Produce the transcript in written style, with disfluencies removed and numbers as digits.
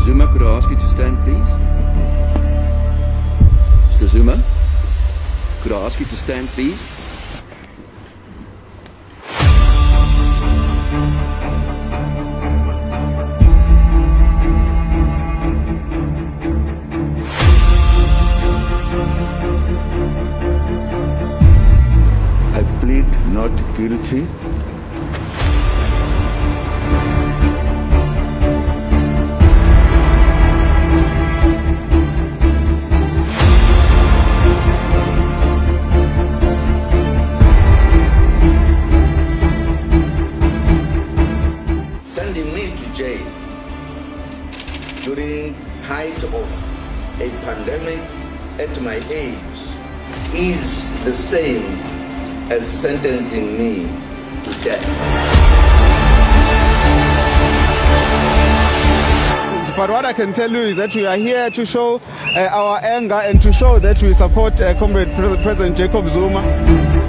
Zuma, could I ask you to stand, please? Mr. Zuma, could I ask you to stand, please? I plead not guilty. Sending me to jail during height of a pandemic at my age is the same as sentencing me to death. But what I can tell you is that we are here to show our anger and to show that we support Comrade President Jacob Zuma.